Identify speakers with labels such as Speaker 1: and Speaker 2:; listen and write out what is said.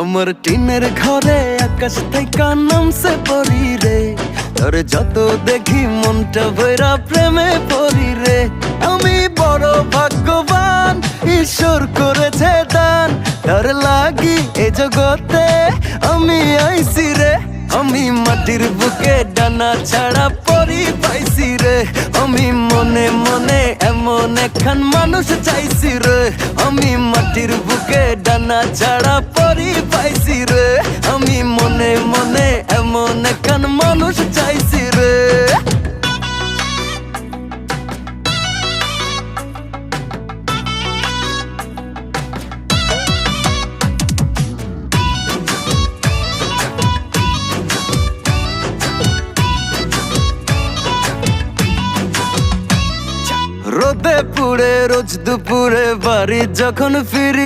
Speaker 1: আমার টিনের ঘরে আকাশ থেকে নামছে পরি রে, তোরে যত দেখি মনটা ভৈরা প্রেমে পড়ি রে। আমি বড় ভাগ্যবান, ঈশ্বর করেছে দান, তোর লাগি এ জগতে আমি আইছি রে। আমি মাটির বুকে ডানা ছাড়া পরি পাইছি রে, আমি মনে মনে এমন একখান মানুষ চাইছি রে। আমি মাটির বুকে ডানা ছাড়া পরি পাইছি রে, আমি মনে মনে এমন একখান মানুষ চাইছি রে। রোদে পুড়ে রোজ দুপুরে বাড়ি যখন ফিরি,